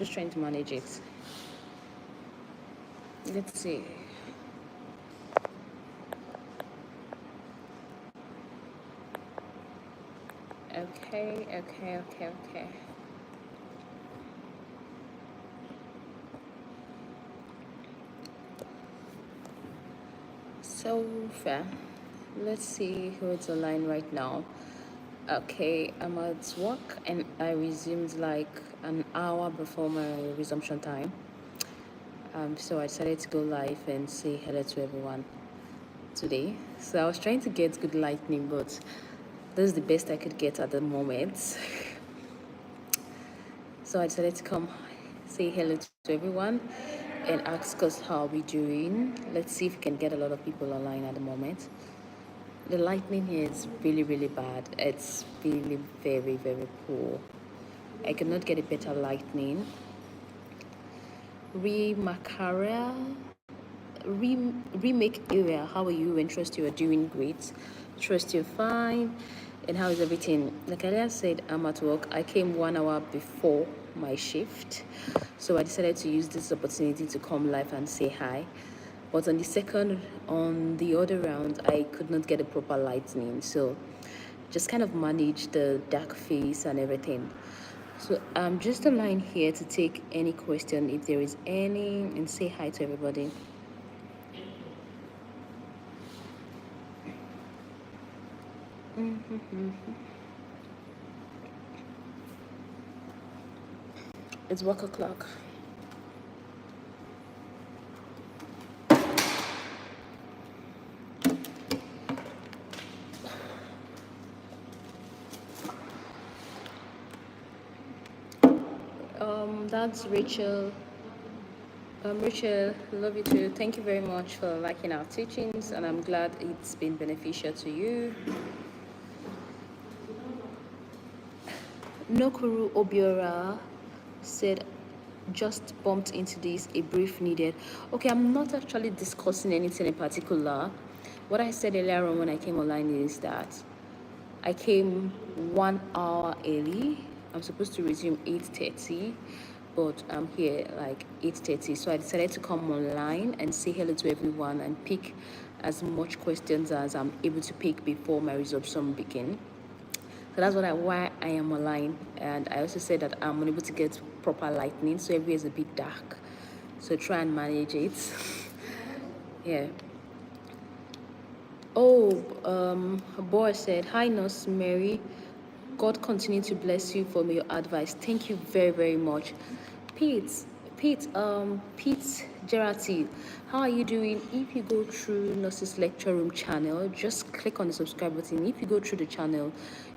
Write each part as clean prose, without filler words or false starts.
just trying to manage it. Let's see. Okay. So far, let's see who's online right now. Okay, I'm at work and I resumed like an hour before my resumption time. So I decided to go live and say hello to everyone today. So I was trying to get good lightning, but this is the best I could get at the moment. So I decided to come say hello to everyone and ask us how we doing. Let's see if we can get a lot of people online at the moment. The lightning here is really bad. It's really very poor. I cannot get a better lightning. Remake area. How are you? And trust you are doing great. Trust you're fine. And how is everything? Like I said, I'm at work. I came 1 hour before my shift, so I decided to use this opportunity to come live and say hi. But on the other round, I could not get a proper lightning, so just kind of manage the dark face and everything. So I'm just a line here to take any question if there is any, and say hi to everybody. It's work o'clock. That's Rachel. Rachel, love you too. Thank you very much for liking our teachings, and I'm glad it's been beneficial to you. Nokuru Obiora said, just bumped into this, a brief needed. Okay, I'm not actually discussing anything in particular. What I said earlier on when I came online is that I came 1 hour early. I'm supposed to resume 8:30, but I'm here like 8:30. So I decided to come online and say hello to everyone and pick as much questions as I'm able to pick before my resumption begin. So that's why I am online. And I also said that I'm unable to get proper lightning, so everywhere is a bit dark. So try and manage it. Yeah. Oh, boy said, hi, Nurse Mary. God continue to bless you for your advice. Thank you very much. Pete Gerati, how are you doing? If you go through Nurses Lecture Room channel, just click on the subscribe button. If you go through the channel,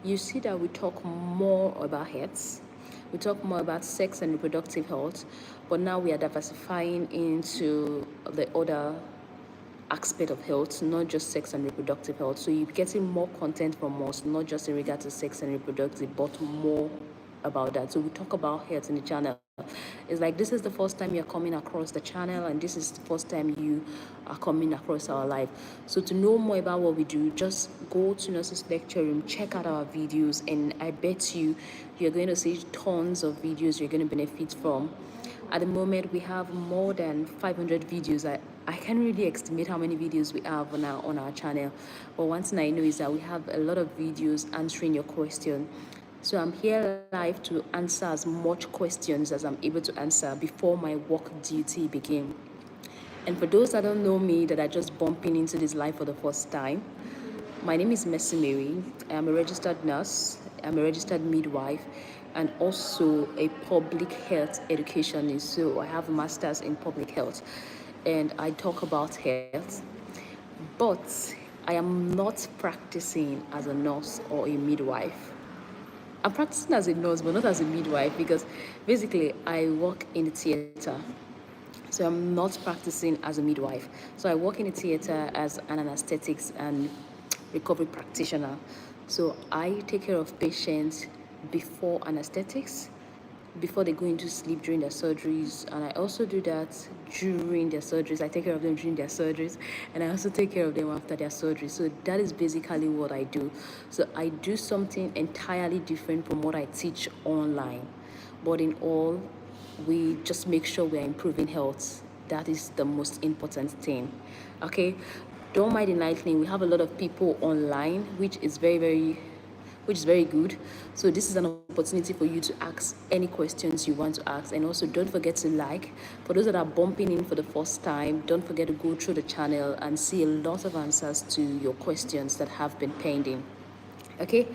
you see that we talk more about health. We talk more about sex and reproductive health, but now we are diversifying into the other aspect of health, not just sex and reproductive health. So you're getting more content from us, not just in regard to sex and reproductive, but more about that. So we talk about health in the channel. It's like this is the first time you're coming across the channel, and this is the first time you are coming across our life. So to know more about what we do, just go to Nurses Lecture Room, check out our videos, and I bet you're going to see tons of videos you're going to benefit from. At the moment, we have more than 500 videos. I can't really estimate how many videos we have on our channel, but one thing I know is that we have a lot of videos answering your question. So I'm here live to answer as much questions as I'm able to answer before my work duty begin. And for those that don't know me, that are just bumping into this live for the first time, my name is Mercy Mary. I'm a registered nurse, I'm a registered midwife, and also a public health educationist. So I have a master's in public health, and I talk about health. But I am not practicing as a nurse or a midwife. I'm practicing as a nurse, but not as a midwife, because basically I work in the theater. So I'm not practicing as a midwife. So I work in the theater as an anesthetics and recovery practitioner. So I take care of patients before anesthetics, before they go into sleep during their surgeries, and I also do that during their surgeries. I take care of them during their surgeries, and I also take care of them after their surgery. So that is basically what I do. So I do something entirely different from what I teach online, but in all, we just make sure we're improving health. That is the most important thing. Okay, don't mind the lightning. We have a lot of people online, which is very good. So this is an opportunity for you to ask any questions you want to ask. And also don't forget to like. For those that are bumping in for the first time, don't forget to go through the channel and see a lot of answers to your questions that have been pending. Okay,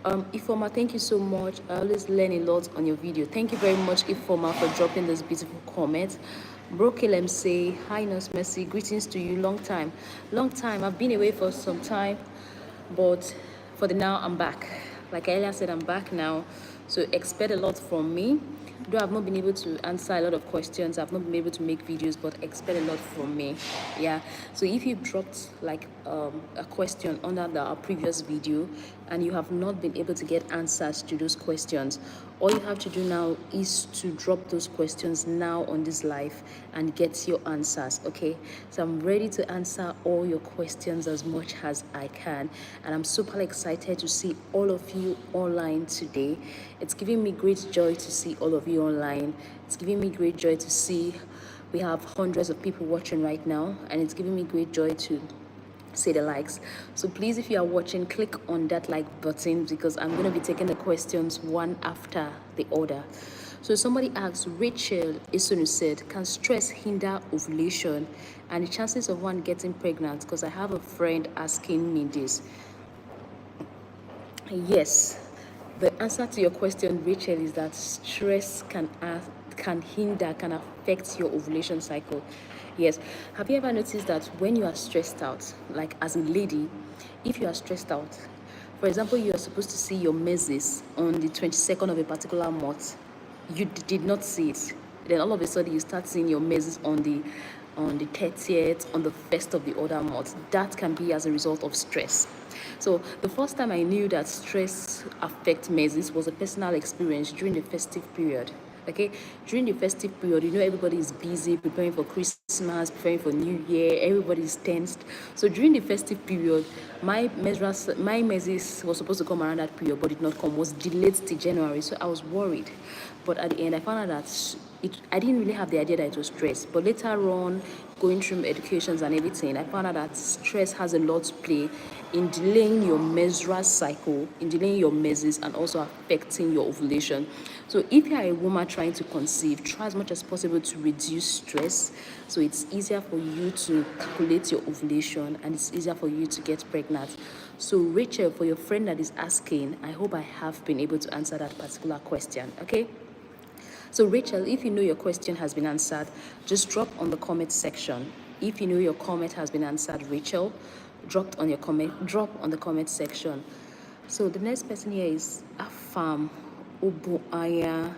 Ifoma, thank you so much. I always learn a lot on your video. Thank you very much, Ifoma, for dropping this beautiful comment. Brokelem say, hi Nurse Mercy, greetings to you. Long time. I've been away for some time, but for the now I'm back. Like I earlier said, I'm back now, so expect a lot from me. Though I've not been able to answer a lot of questions, I've not been able to make videos, but expect a lot from me. Yeah, so if you dropped like a question under our previous video and you have not been able to get answers to those questions, all you have to do now is to drop those questions now on this live and get your answers. Okay, so I'm ready to answer all your questions as much as I can, and I'm super excited to see all of you online today. It's giving me great joy to see all of you online. It's giving me great joy to see we have hundreds of people watching right now, and it's giving me great joy to say the likes. So please, if you are watching, click on that like button, because I'm going to be taking the questions one after the other. So somebody asked, Rachel Isunu said, can stress hinder ovulation and the chances of one getting pregnant? Because I have a friend asking me this. Yes, the answer to your question, Rachel, is that stress can affect your ovulation cycle. Yes. Have you ever noticed that when you are stressed out, like as a lady, if you are stressed out, for example, you are supposed to see your menses on the 22nd of a particular month, you did not see it. Then all of a sudden you start seeing your menses on the 30th, on the 1st of the other month. That can be as a result of stress. So the first time I knew that stress affects menses was a personal experience during the festive period. Okay, during the festive period, everybody is busy preparing for Christmas, preparing for New Year. Everybody is tensed. So during the festive period, my menses was supposed to come around that period, but did not come. Was delayed to January, so I was worried. But at the end, I found out that I didn't really have the idea that it was stress. But later on, going through educations and everything, I found out that stress has a lot to play in delaying your menstrual cycle, in delaying your menses, and also affecting your ovulation. So if you are a woman trying to conceive, try as much as possible to reduce stress, so it's easier for you to calculate your ovulation and it's easier for you to get pregnant. So Rachel, for your friend that is asking, I hope I have been able to answer that particular question. Okay, so Rachel, if you know your question has been answered, just drop on the comment section. If you know your comment has been answered, Rachel, drop on the comment section. So the next person here is Afam Obuaya.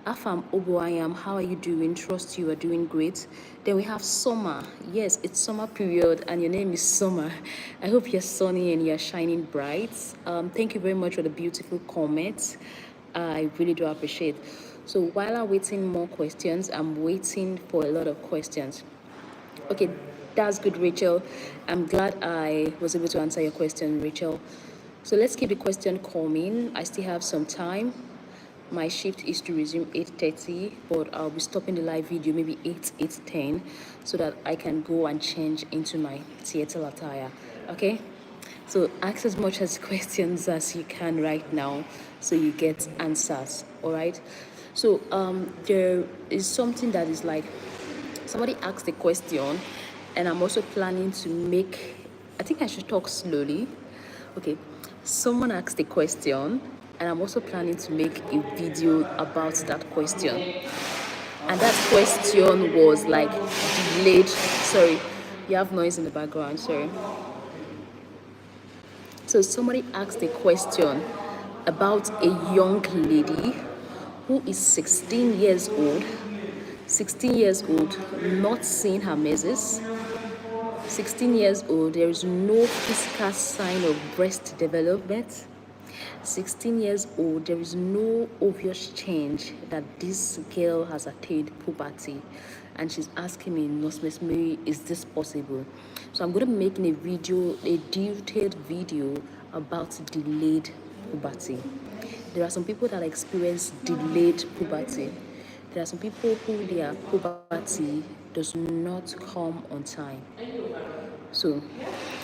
Afam Obuayam, how are you doing? Trust you are doing great. Then we have Summer. Yes, it's summer period and your name is Summer. I hope you're sunny and you're shining bright. Thank you very much for the beautiful comment. I really do appreciate. So while I'm waiting more questions, I'm waiting for a lot of questions. Okay, that's good, Rachel. I'm glad I was able to answer your question, Rachel. So let's keep the question coming. I still have some time. My shift is to resume 8:30, but I'll be stopping the live video maybe 8:10, so that I can go and change into my theater attire. Okay? So ask as much as questions as you can right now, so you get answers. All right? So there is something that is like, somebody asked a question, and I'm also planning to make, I think I should talk slowly. Okay, someone asked a question, and I'm also planning to make a video about that question. And that question was like delayed. Sorry, you have noise in the background. Sorry. So somebody asked a question about a young lady who is 16 years old, not seeing her menses. 16 years old, there is no physical sign of breast development. 16 years old, there is no obvious change that this girl has attained puberty. And she's asking me, Nurse Miss Mary, is this possible? So I'm going to be making a detailed video about delayed puberty. There are some people that experience delayed puberty. There are some people who their puberty does not come on time. So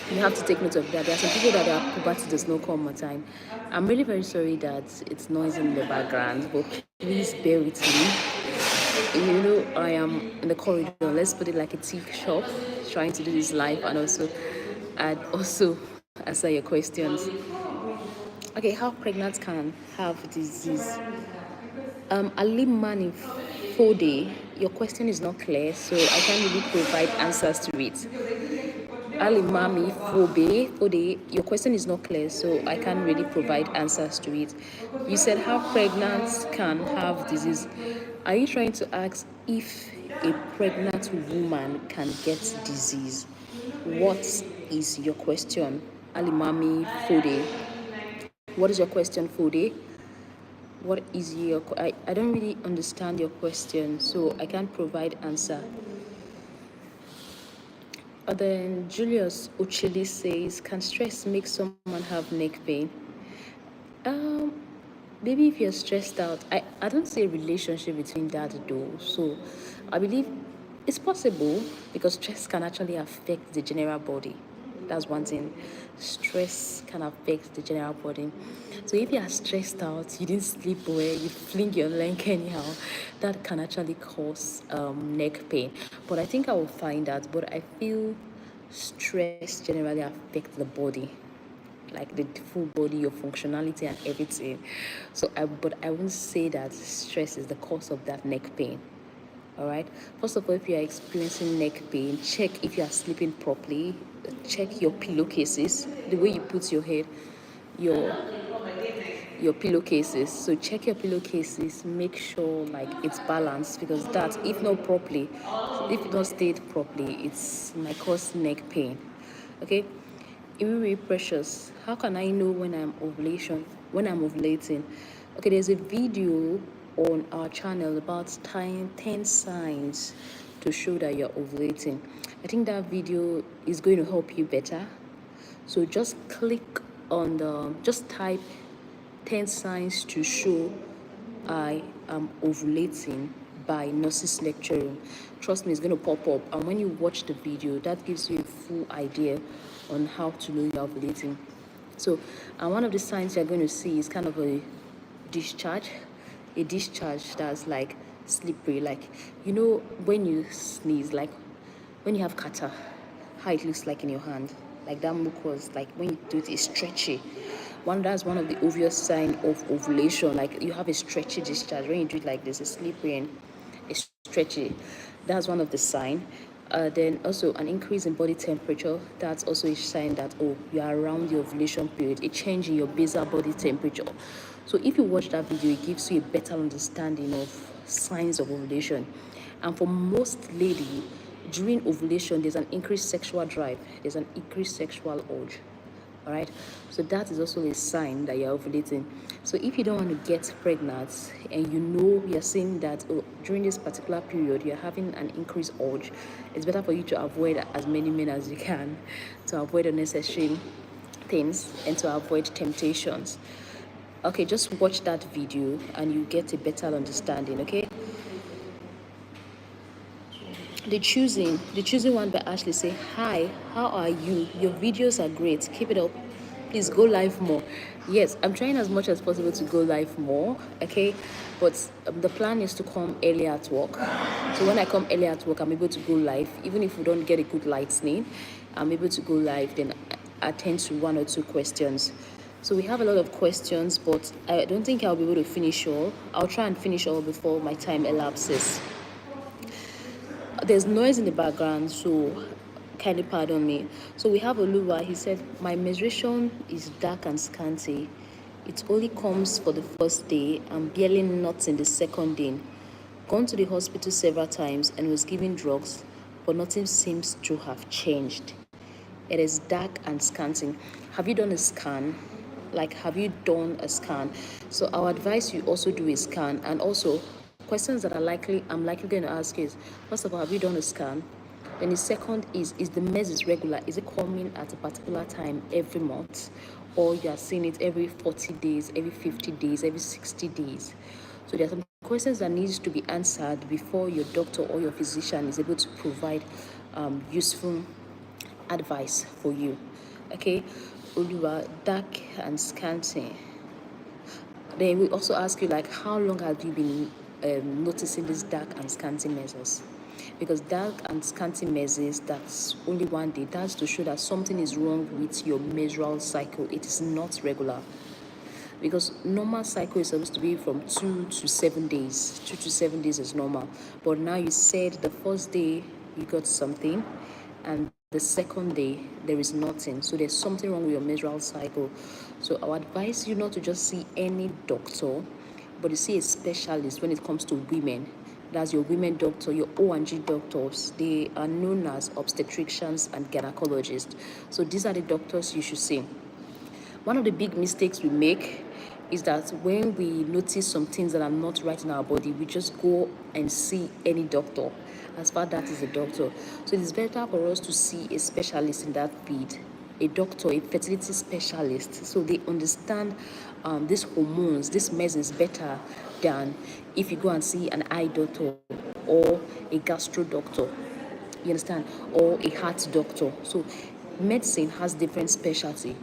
you have to take note of that. There are some people that their puberty does not come on time. I'm really very sorry that it's noisy in the background, but please bear with me. You know, I am in the corridor. Let's put it like a tea shop, trying to do this live and also answer your questions. Okay, how pregnant can have disease? Ali Mani Fode, your question is not clear, so I can't really provide answers to it. Ali Mami Fode, your question is not clear, so I can't really provide answers to it. You said how pregnant can have disease. Are you trying to ask if a pregnant woman can get disease? What is your question, Ali Mami Fode? What is your question, Fode? What is your I don't really understand your question, so I can't provide answer. Then Julius Uchili says, can stress make someone have neck pain? Maybe if you're stressed out, I don't see a relationship between that though. So I believe it's possible because stress can actually affect the general body. That's one thing. Stress can affect the general body. So if you are stressed out, you didn't sleep well, you fling your leg anyhow, that can actually cause neck pain. But I think I will find out. But I feel stress generally affects the body, like the full body, your functionality and everything. But I wouldn't say that stress is the cause of that neck pain. All right. First of all, if you are experiencing neck pain, check if you are sleeping properly. Check your pillowcases, the way you put your head, your pillowcases. So check your pillowcases. Make sure like it's balanced, because that, if not properly, if not stayed properly, it's might cause neck pain. Okay. Very precious. How can I know when I'm ovulating? Okay, there's a video on our channel about 10 signs to show that you're ovulating. I think that video is going to help you better. So just just type 10 signs to show I am ovulating by Nurses Lecturing. Trust me, it's going to pop up. And when you watch the video, that gives you a full idea on how to know you're ovulating. So, and one of the signs you're going to see is kind of a discharge that's like slippery. Like, you know, when you sneeze, like when you have kata, how it looks like in your hand. Like that mucus, like when you do it, it's stretchy. That's one of the obvious sign of ovulation. Like you have a stretchy discharge. When you do it like this, it's slippery and it's stretchy. That's one of the sign. Then also an increase in body temperature. That's also a sign that, oh, you are around the ovulation period. A change in your basal body temperature. So if you watch that video, it gives you a better understanding of signs of ovulation. And for most ladies, during ovulation, there's an increased sexual drive. There's an increased sexual urge. All right, so that is also a sign that you're ovulating. So if you don't want to get pregnant and you know you're seeing that during this particular period you're having an increased urge, it's better for you to avoid as many men as you can, to avoid unnecessary things and to avoid temptations. Okay, just watch that video and you get a better understanding. Okay. The choosing one by Ashley say, hi, how are you? Your videos are great. Keep it up. Please go live more. Yes, I'm trying as much as possible to go live more, okay? But the plan is to come early at work. So when I come early at work, I'm able to go live. Even if we don't get a good lightning, I'm able to go live, then attend to one or two questions. So we have a lot of questions, but I don't think I'll be able to finish all. I'll try and finish all before my time elapses. There's noise in the background, so kindly pardon me. So we have Oluwa. He said, my menstruation is dark and scanty. It only comes for the first day and barely not in the second day. Gone to the hospital several times and was given drugs, but nothing seems to have changed. It is dark and scanty. Have you done a scan? Have you done a scan? So I would advise you also do a scan. And also, questions that I'm likely going to ask is, first of all, have you done a scan? Then the second is the mens regular? Is it coming at a particular time every month? Or you are seeing it every 40 days, every 50 days, every 60 days? So there are some questions that needs to be answered before your doctor or your physician is able to provide useful advice for you. Okay, Oluwa, dark and scanty. Then we also ask you, like, how long have you been noticing these dark and scanty measures? Because dark and scanty measures, that's only one day. That's to show that something is wrong with your menstrual cycle. It is not regular. Because normal cycle is supposed to be from 2 to 7 days. 2 to 7 days is normal. But now you said the first day you got something, and the second day there is nothing. So there's something wrong with your menstrual cycle. So I would advise you not to just see any doctor, but to see a specialist when it comes to women. That's your women doctor, your O&G doctors. They are known as obstetricians and gynecologists. So these are the doctors you should see. One of the big mistakes we make is that when we notice some things that are not right in our body, we just go and see any doctor, as far that is a doctor. So it is better for us to see a specialist in that field, a doctor, a fertility specialist, so they understand these hormones, this messes better than if you go and see an eye doctor or a gastro doctor, you understand, or a heart doctor. So medicine has different specialty,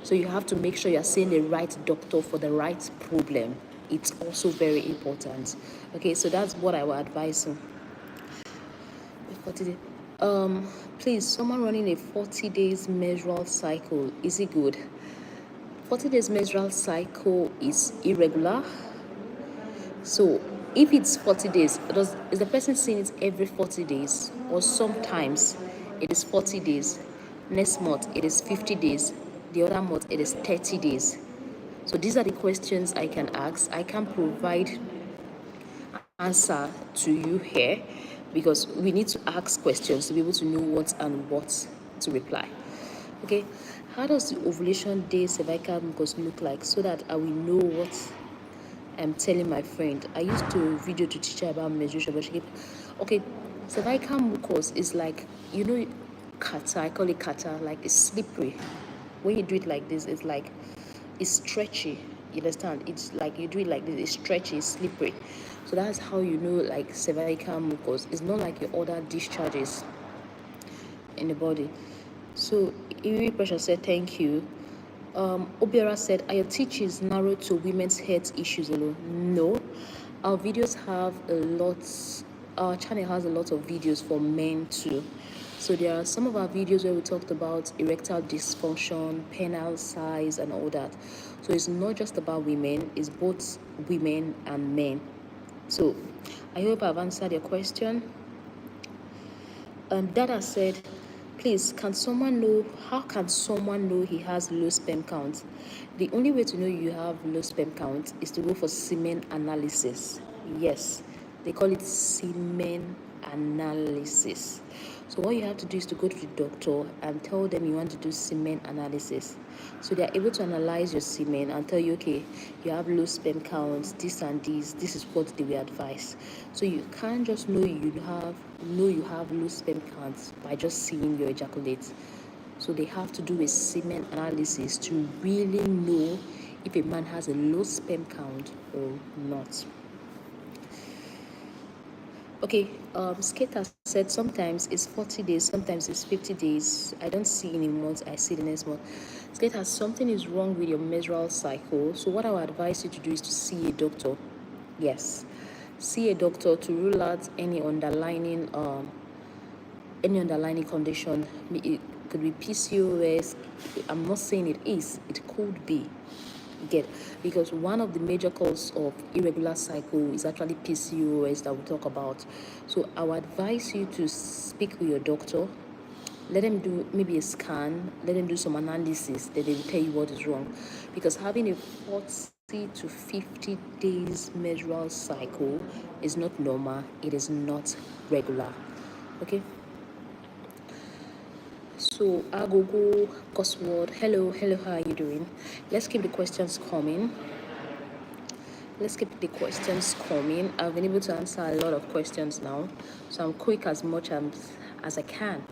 so you have to make sure you're seeing the right doctor for the right problem. It's also very important. Okay, so that's what I would advise you. Please, someone running a 40 days menstrual cycle, is it good? 40 days menstrual cycle is irregular. So if it's 40 days, is the person seeing it every 40 days? Or sometimes it is 40 days, next month it is 50 days, the other month it is 30 days. So these are the questions I can ask. I can provide answer to you here, because we need to ask questions to be able to know what and what to reply. Okay, how does the ovulation day cervical mucus look like, so that I will know what I'm telling my friend? I used to video to teach her about menstruation, but she kept, okay, cervical mucus is like, kata, I call it kata, like it's slippery. When you do it like this, it's like, it's stretchy. You understand? It's like you do it like this, it's stretchy, it's slippery. So that's how you know, like, cervical mucus. It's not like your other discharges in the body. So Iri Pressure said thank you. Obiora said, are your teachings narrowed to women's health issues alone? No. Our videos have our channel has a lot of videos for men too. So there are some of our videos where we talked about erectile dysfunction, penile size, and all that. So it's not just about women, it's both women and men. So I hope I've answered your question. Dada said, please, how can someone know he has low sperm count? The only way to know you have low sperm count is to go for semen analysis. Yes, they call it semen analysis. So what you have to do is to go to the doctor and tell them you want to do semen analysis. So they are able to analyze your semen and tell you, okay, you have low sperm counts, this and this is what they will advise. So you can't just know you have low sperm counts by just seeing your ejaculate. So they have to do a semen analysis to really know if a man has a low sperm count or not. Okay, Skater said sometimes it's 40 days, sometimes it's 50 days. I don't see in a month, I see the next month. Skater, something is wrong with your menstrual cycle. So what I would advise you to do is to see a doctor. Yes, see a doctor to rule out any underlying condition. It could be PCOS. I'm not saying it is, it could be. Because one of the major causes of irregular cycle is actually PCOS that we talk about. So I would advise you to speak with your doctor, let them do maybe a scan, let them do some analysis, then they will tell you what is wrong. Because having a 40 to 50 days menstrual cycle is not normal, it is not regular. Okay, so Agogo Cosworth, hello, how are you doing? Let's keep the questions coming. I've been able to answer a lot of questions now, so I'm quick as much as I can.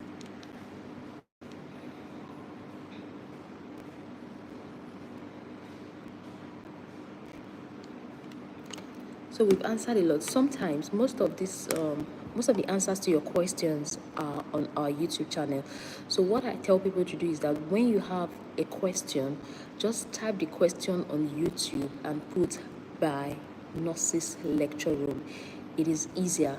So we've answered a lot. Sometimes most of the answers to your questions are on our YouTube channel. So what I tell people to do is that when you have a question, just type the question on YouTube and put by Nurses Lecture Room. It is easier.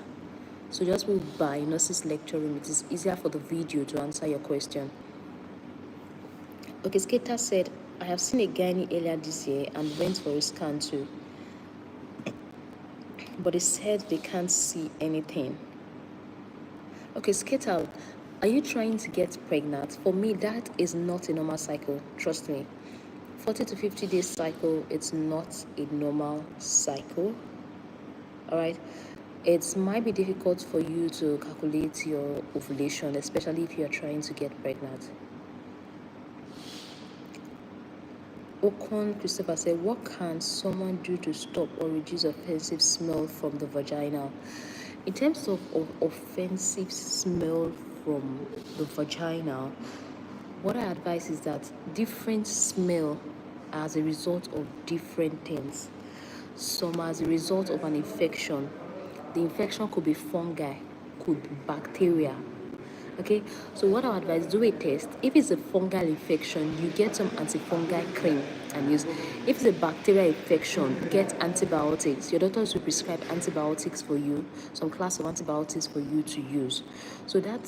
So just put by Nurses Lecture Room. It is easier for the video to answer your question. Okay, Skater said, I have seen a gynae earlier this year and went for a scan too, but they said they can't see anything. Okay, Skater, are you trying to get pregnant? For me, that is not a normal cycle. Trust me. 40 to 50 days cycle, it's not a normal cycle. All right. It might be difficult for you to calculate your ovulation, especially if you're trying to get pregnant. Okon Christopher said, what can someone do to stop or reduce offensive smell from the vagina? In terms of offensive smell from the vagina, what I advise is that different smell as a result of different things. Some as a result of an infection. The infection could be fungi, could be bacteria. Okay, so what I advise, do a test. If it's a fungal infection, you get some antifungal cream and use. If it's a bacterial infection, get antibiotics. Your doctors will prescribe antibiotics for you, some class of antibiotics for you to use. So that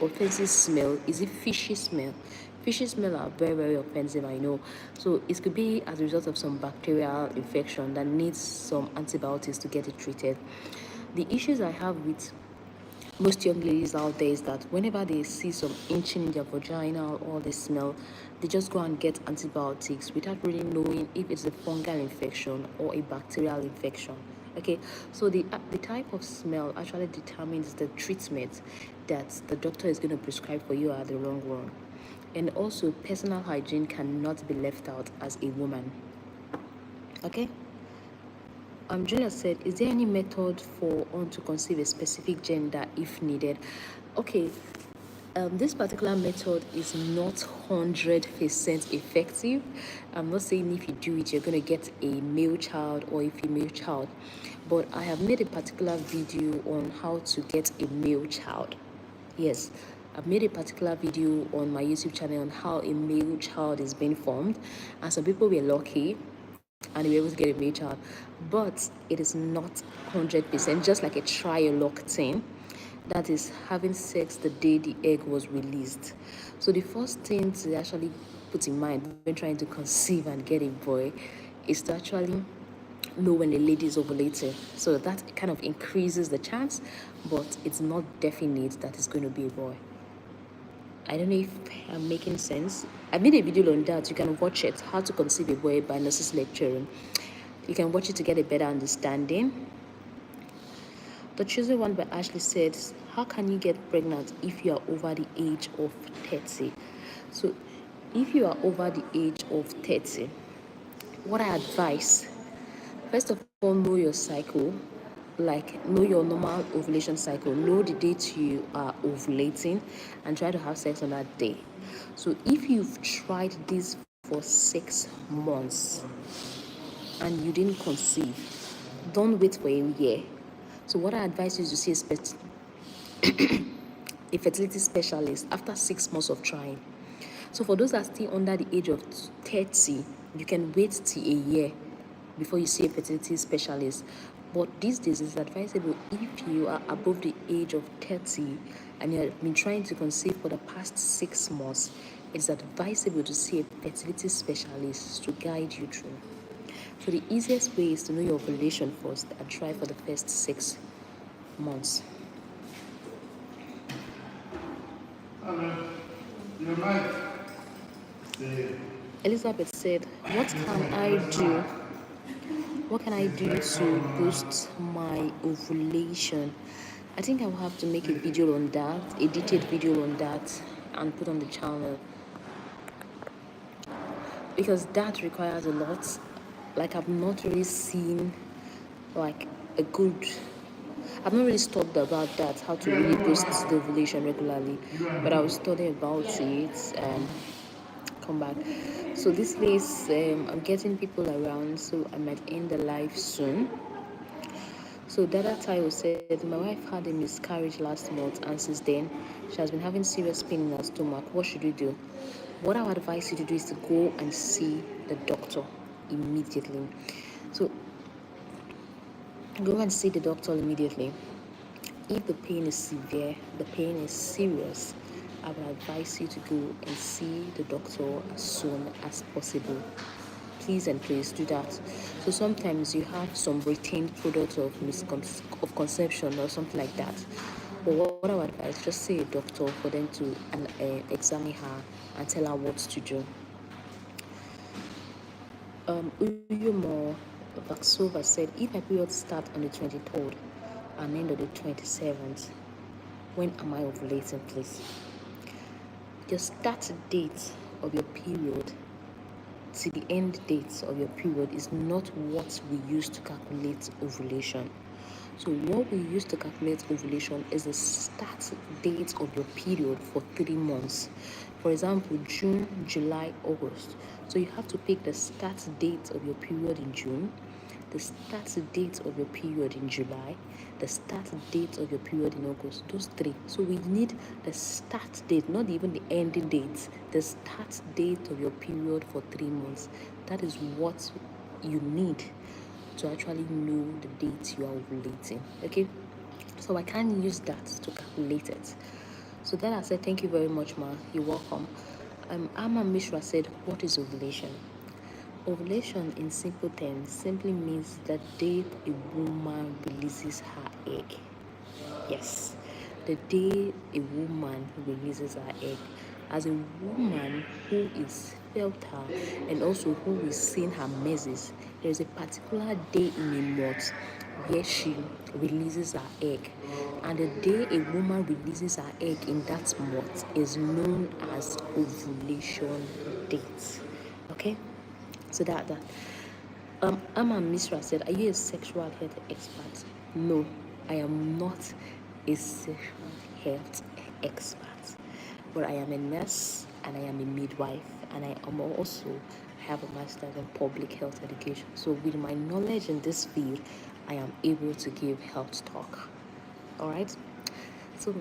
offensive smell is a fishy smell. Fishy smell are very, very offensive, I know. So it could be as a result of some bacterial infection that needs some antibiotics to get it treated. The issues I have with most young ladies out there is that whenever they see some itching in their vagina or they smell, they just go and get antibiotics without really knowing if it's a fungal infection or a bacterial infection. Okay, so the type of smell actually determines the treatment that the doctor is going to prescribe for you at the long run. And also, personal hygiene cannot be left out as a woman. Okay. Julia said, is there any method for one to conceive a specific gender if needed? Okay, this particular method is not 100% effective. I'm not saying if you do it, you're going to get a male child or a female child, but I have made a particular video on how to get a male child. Yes, I've made a particular video on my YouTube channel on how a male child is being formed, and some people were lucky and they were able to get a male child, but it is not 100%, just like a trial lock thing. That is having sex the day the egg was released. So the first thing to actually put in mind when trying to conceive and get a boy is to actually know when the lady is ovulating. So that kind of increases the chance, but it's not definite that it's going to be a boy. I don't know if I'm making sense. I made a video on that. You can watch it, How to Conceive a Boy by Nurses Lecture Room. You can watch it to get a better understanding. The chosen one by Ashley said, how can you get pregnant if you are over the age of 30? So if you are over the age of 30, what I advise, first of all, know your cycle. Like, know your normal ovulation cycle, know the date you are ovulating, and try to have sex on that day. So if you've tried this for 6 months and you didn't conceive, don't wait for a year. So what I advise you is to see a fertility specialist after 6 months of trying. So for those that are still under the age of 30, you can wait till a year before you see a fertility specialist. But these days it's advisable, if you are above the age of 30 and you have been trying to conceive for the past 6 months, it's advisable to see a fertility specialist to guide you through. So the easiest way is to know your ovulation first and try for the first 6 months. Elizabeth said, what can I do? What can I do to boost my ovulation? I think I will have to make a video on that, a detailed video on that, and put on the channel, because that requires a lot. Like, I've not really seen like a good, I've not really studied about that, how to really boost the ovulation regularly, but I will study about it and come back. So this place, I'm getting people around, so I might end the live soon. So Dada Tayo said, my wife had a miscarriage last month, and since then she has been having serious pain in her stomach. What should we do? What I would advise you to do is to go and see the doctor immediately. So go and see the doctor immediately. If the pain is severe, the pain is serious, I would advise you to go and see the doctor as soon as possible. Please and please do that. So sometimes you have some retained product of conception or something like that. But what I would advise, just see a doctor for them to examine her and tell her what to do. Uyumo Vaxova said, if my period starts on the 23rd and end on the 27th, when am I ovulating, please? The start date of your period to the end date of your period is not what we use to calculate ovulation. So what we use to calculate ovulation is the start date of your period for 3 months. For example, June, July, August. So you have to pick the start date of your period in June, the start date of your period in July, the start date of your period in August. Those 3. So we need the start date, not even the ending date, the start date of your period for 3 months. That is what you need to actually know the date you are ovulating. Okay, so I can't use that to calculate it. So then I said, thank you very much, ma. You're welcome. Amma Mishra said, what is ovulation? Ovulation, in simple terms, simply means the day a woman releases her egg. Yes, the day a woman releases her egg. As a woman who is fertile and also who is seeing her menses, there is a particular day in a month where she releases her egg. And the day a woman releases her egg in that month is known as ovulation date. Okay? So that Amma Misra said, are you a sexual health expert? No, I am not a sexual health expert, but I am a nurse and I am a midwife, and I am also have a master's in public health education. So with my knowledge in this field, I am able to give health talk. All right. So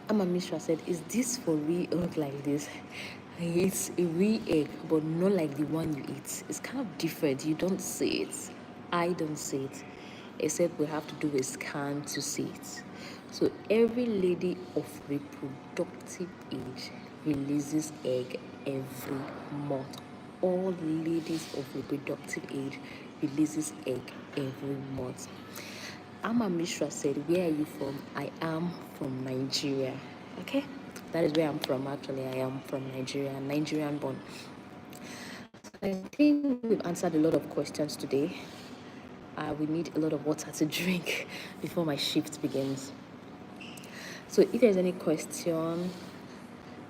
Amma Mishra said, is this for real egg like this? It's a real egg, but not like the one you eat. It's kind of different. You don't see it. I don't see it. Except we have to do a scan to see it. So every lady of reproductive age releases egg every month. All ladies of reproductive age releases egg every month. Amma Mishra said, where are you from? I am from Nigeria. Okay? That is where I'm from, actually. I am from Nigeria, Nigerian born. I think we've answered a lot of questions today. We need a lot of water to drink before my shift begins. So if there's any question,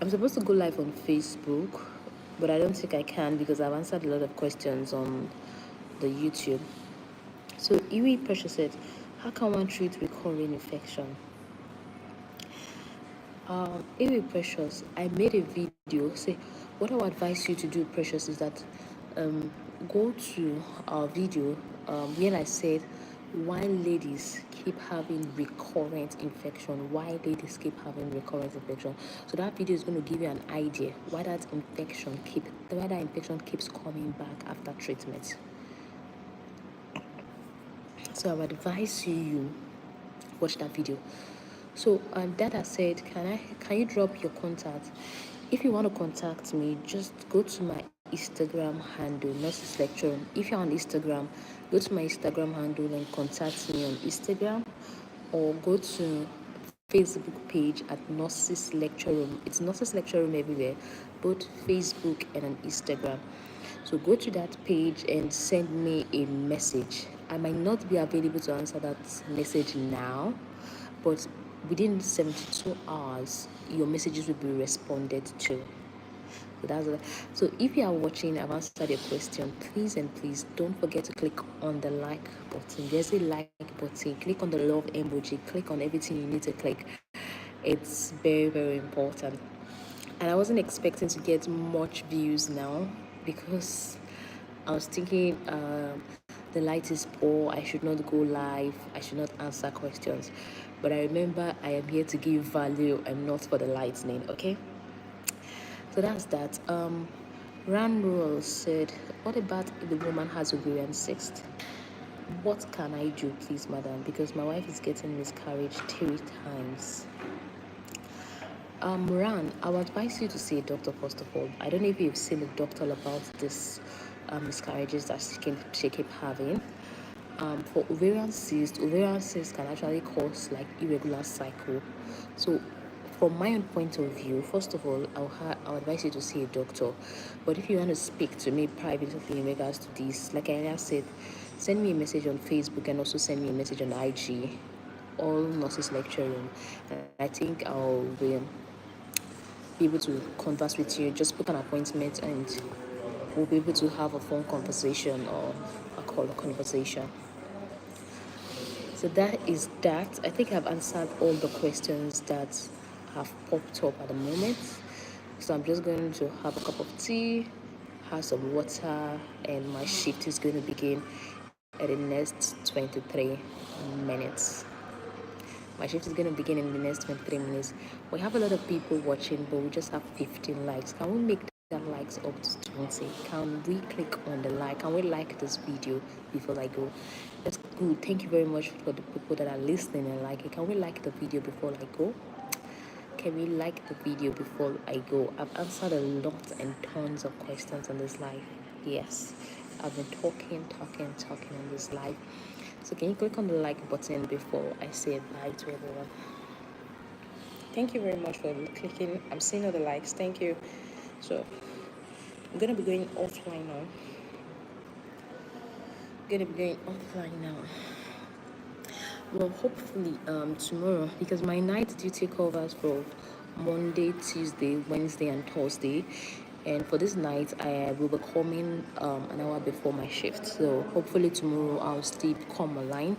I'm supposed to go live on Facebook, but I don't think I can because I've answered a lot of questions on the YouTube. So Iwi Precious said, how can one treat recurring infection? Iwi Precious, I made a video. Say, what I would advise you to do, Precious, is that go to our video where I said why ladies keep having recurrent infection. Why ladies keep having recurrent infection. So that video is going to give you an idea why that infection keeps coming back after treatment. So I would advise you watch that video. So Dada said, can you drop your contact? If you want to contact me, just go to my Instagram handle, Nurses Lecture. If you're on Instagram, go to my Instagram handle and contact me on Instagram, or go to Facebook page at Nurses Lecture Room. It's Nurses Lecture Room everywhere, both Facebook and on Instagram. So go to that page and send me a message. I might not be available to answer that message now, but within 72 hours, your messages will be responded to. So if you are watching, I've answered your question. Please and please don't forget to click on the like button. There's a like button. Click on the love emoji. Click on everything you need to click. It's very, very important. And I wasn't expecting to get much views now because I was thinking the light is poor, I should not go live, I should not answer questions. But I remember I am here to give value and not for the lightning, okay? So that's that. Randall said, what about if the woman has ovarian cyst? What can I do, please, madam? Because my wife is getting miscarriage 3 times. Ran, I would advise you to see a doctor first of all. I don't know if you've seen a doctor about this miscarriages that she keep having. For ovarian cyst can actually cause like irregular cycle. So from my own point of view, first of all, I'll advise you to see a doctor. But if you want to speak to me privately in regards to this, like I earlier said, send me a message on Facebook and also send me a message on IG, all nurses lecture room. And I think I'll be able to converse with you. Just book an appointment and we'll be able to have a phone conversation or a call conversation. So that is that. I think I've answered all the questions that have popped up at the moment. So I'm just going to have a cup of tea, have some water, and my shift is going to begin at the next 23 minutes. My shift is going to begin in the next 23 minutes. We have a lot of people watching, but we just have 15 likes. Can we make that likes up to 20? Can we click on the like? Can we like this video before I go? That's good. Thank you very much for the people that are listening and like it. Can we like the video before I go? Can we like the video before I go? I've answered a lot and tons of questions on this live. Yes, I've been talking on this live. So can you click on the like button before I say bye to everyone? Thank you very much for clicking. I'm seeing all the likes. Thank you. So I'm gonna be going offline now. Well, hopefully tomorrow, because my night duty covers for Monday, Tuesday, Wednesday, and Thursday. And for this night, I will be coming an hour before my shift. So hopefully tomorrow I'll still come online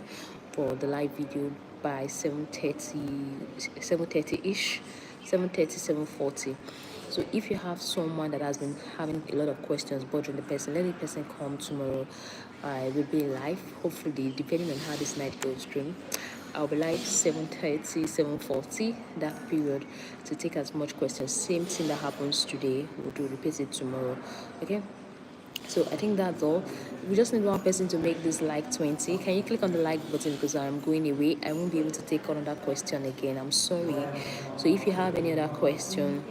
for the live video by 7:30-ish, 7:40. So if you have someone that has been having a lot of questions bothering the person, let the person come tomorrow. I will be live, hopefully, depending on how this night goes through. I'll be live 7:30, 7:40, that period, to take as much questions. Same thing that happens today, we'll repeat it tomorrow. Okay? So I think that's all. We just need one person to make this like 20. Can you click on the like button because I'm going away? I won't be able to take another question again. I'm sorry. So if you have any other question,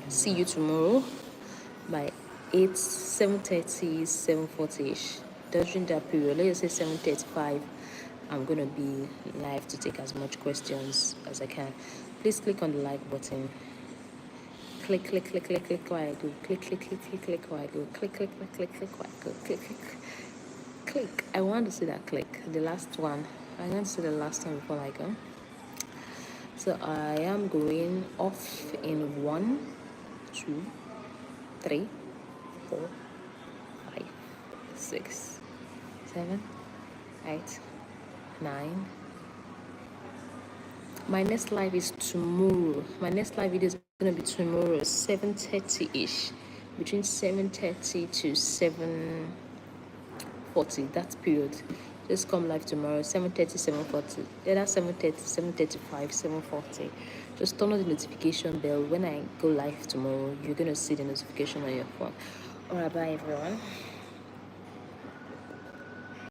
see you tomorrow by 8, 7:30, 7:40-ish. During that period, let's say 7:35, I'm going to be live to take as much questions as I can. Please click on the like button. Click while I go. Click while I go. Click while I go. Click. I want to see that click. The last one. I want to see the last one before I go. So I am going off in 1, 2, 3, 4, 5, 6, 7, 8, 9. My next live is tomorrow. My next live video is going to be tomorrow, 7:30-ish. Between 7:30 to 7:40, that period. Just come live tomorrow, 7:30, 7:40. Either 7:30, 7:35, 7:40. Just turn on the notification bell. When I go live tomorrow, you're going to see the notification on your phone. Alright, bye everyone.